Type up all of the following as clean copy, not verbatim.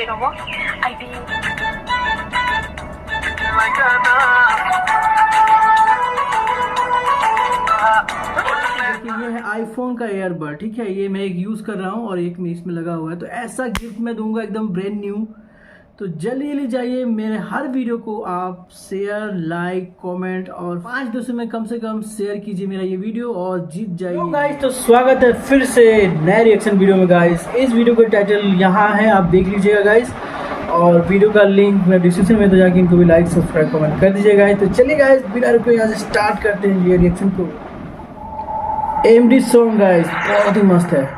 साथे रहो आईडी ये है आईफोन का एयरबड, ठीक है। ये मैं एक यूज़ कर रहा हूँ और एक में इसमें लगा हुआ है, तो ऐसा गिफ्ट मैं दूंगा एकदम ब्रांड न्यू। तो जल्दी जाइए, मेरे हर वीडियो को आप शेयर, लाइक, कमेंट और 5 दोस्तों में कम से कम शेयर कीजिए मेरा ये वीडियो और जीत जाइए। गाइस तो स्वागत है फिर से नए रिएक्शन वीडियो में। गाइस इस वीडियो का टाइटल यहाँ है, आप देख लीजिएगा गाइस, और वीडियो का लिंक मैं डिस्क्रिप्शन में, तो जाके इनको भी लाइक, सब्सक्राइब, कमेंट कर दीजिएगा। तो चलिए गाइस बिना रुके यहाँ से स्टार्ट करते हैं ये रिएक्शन को। AMD सॉन्ग गाइस बहुत ही मस्त है।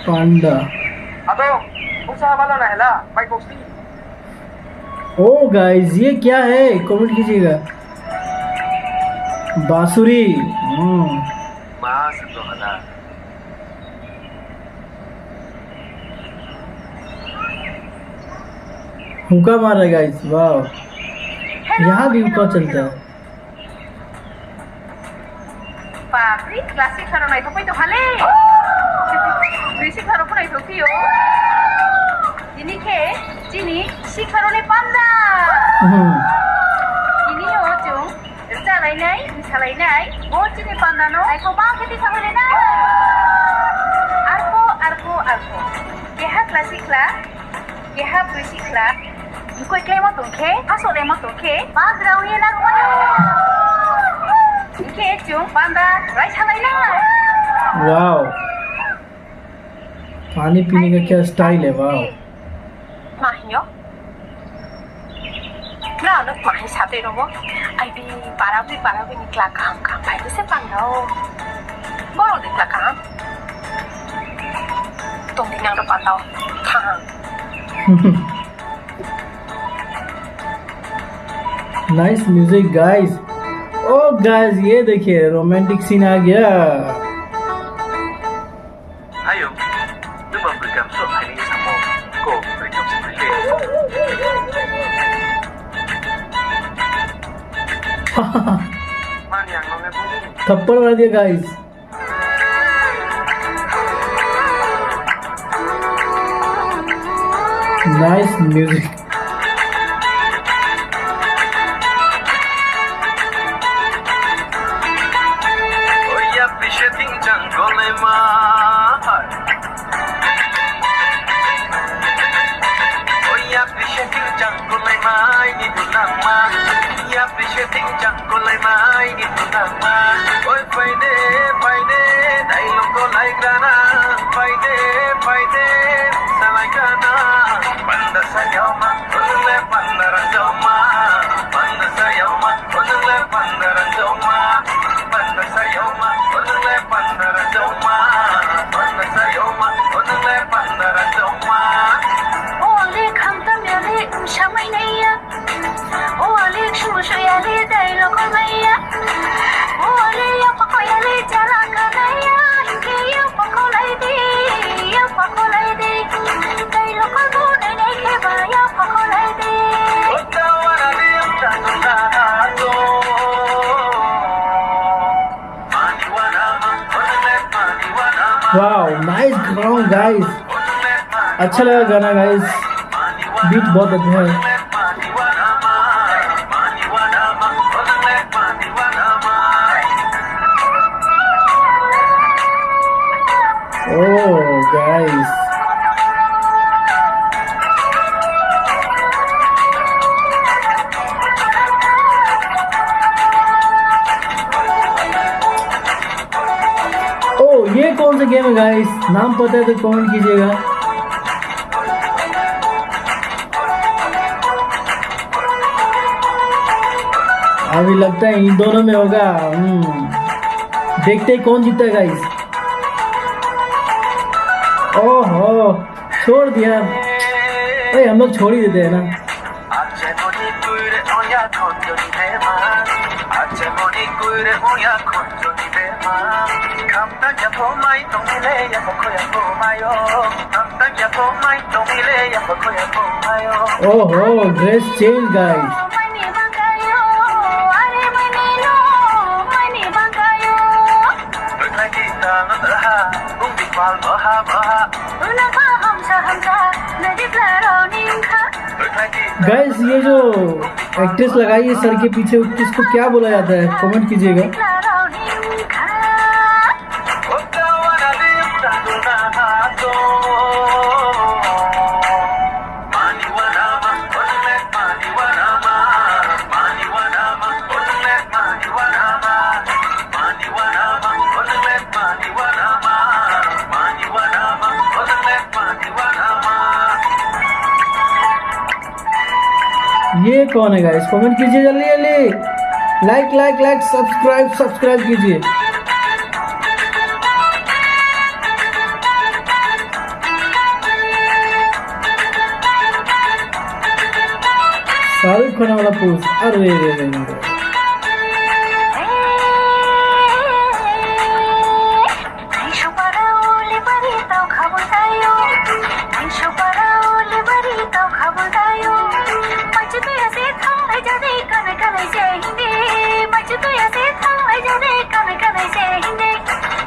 पांडा ओ गाइस ये क्या है, कमेंट कीजिएगा। बांसुरी हुक्का मार रहा है गाइस, वाह। यहाँ भी हुक्का चलता है। Pabri, klasik karo na ito po ito hali. Basic karo po na ito tiyo. Ini ke, sini si karo ni panda. Ini yo jung, salai nai, oh sini panda no. Ay ko bang kita sama na. Arko. Keha klasik la, keha basic la. Iko iklay mo tungke, aso le mo tungke. Background ni lang mo. 이게 좀 반다 right हवाईला wow, पानी पीने का क्या style है, wow. माहियो ना ना माही साथे रहो ID पारावी निकला काम भाई से पांडाओ बोलो निकला काम तुम दिन ना पांडाओ हाँ नाइस म्यूजिक गाइस। ओ गाइस ये देखिए रोमांटिक सीन आ गया। Ayo, coba berikan sok hari sama kau berikan seperti mana yang nongnya bunyi? थप्पड़ मार दिया guys. Nice music. Wow nice song guys, अच्छा लगा गाना गाइस, बीट बहुत अच्छा है। ओह गाइस ये कौन सा गेम है गाइस, नाम पता है तो कमेंट कीजिएगा। अभी लगता है इन दोनों में होगा। देखते ही कौन जीता है गाइस। ओहो छोड़ दिया, अरे हम लोग छोड़ ही देते हैं ना। ओहो dress change guys. Mal baha baha. Unaka hamsa नदीतला रावणिंखा Berkaki. Guys ये जो एक्ट्रेस लगाई है सर के पीछे किसको क्या बोला जाता है कमेंट कीजिएगा। रावणिंखा Ukawana limtanduna hato. Mani wanama, unlet mani wanama. Mani wanama, unlet mani wanama. Mani wanama, unlet mani wanama. Mani wanama, unlet mani wanama. ये कौन है गाइस कमेंट कीजिए जल्दी जल्दी। लाइक सब्सक्राइब कीजिए। शाहरुख खान वाला पोस्ट अरे रे।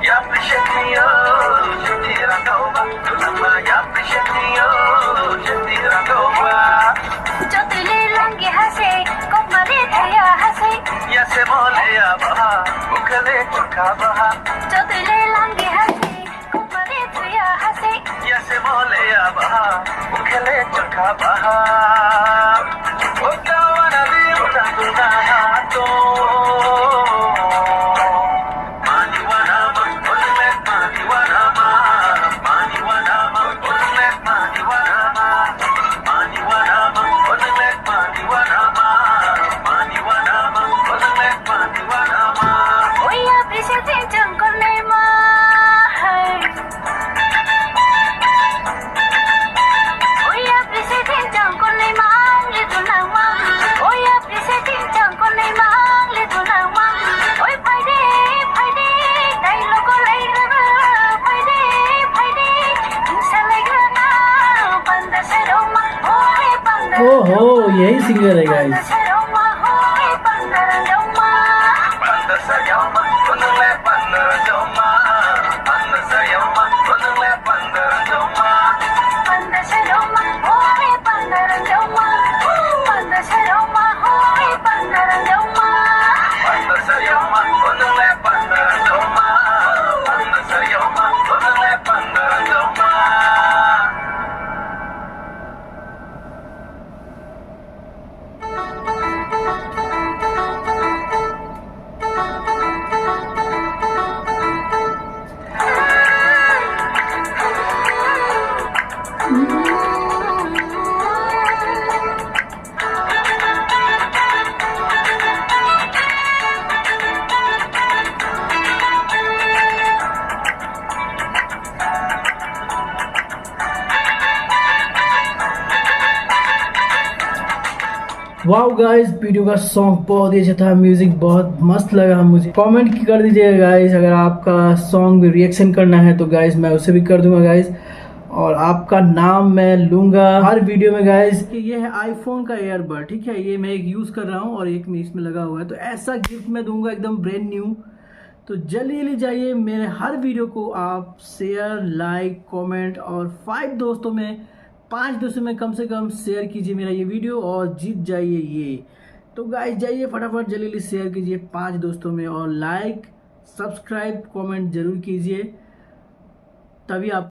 Ya prishanio, jendira kauba. Nama ya prishanio, jendira kauba. Ya se mole ya baha, ukale chaka baha. Ya se mole ya baha, ukale chaka baha. Ukawana limtanduna hato. Mani wanama, unlet mani wanama. Mani wanama, unlet mani wanama. Mani wanama, unlet mani wanama. Mani wanama, unlet mani wanama. ओहो यही singer है guys. Panda sayama, unlet panda joma. Panda sayama, unlet panda joma. Panda sayama, unlet panda joma. Panda sayama, unlet panda joma. Wow guys video का song बहुत ही अच्छा था, music बहुत मस्त लगा मुझे। कमेंट कर दीजिएगा गाइस, अगर आपका सॉन्ग भी रिएक्शन करना है तो गाइस मैं उसे भी कर दूंगा गाइस, और आपका नाम मैं लूंगा हर वीडियो में गाइस। ये है आईफोन का ईयरबड, ठीक है, ये मैं एक यूज़ कर रहा हूँ और एक में इसमें लगा हुआ है, तो ऐसा गिफ्ट मैं दूंगा एकदम ब्रांड न्यू। तो जल्दी जाइए, मेरे हर वीडियो को आप शेयर, लाइक, कमेंट और 5 दोस्तों में कम से कम शेयर कीजिए मेरा ये वीडियो और जीत जाइए ये। तो गाइस जाइए फटाफट जल्दी शेयर कीजिए 5 दोस्तों में, और लाइक, सब्सक्राइब, कमेंट जरूर कीजिए, तभी आप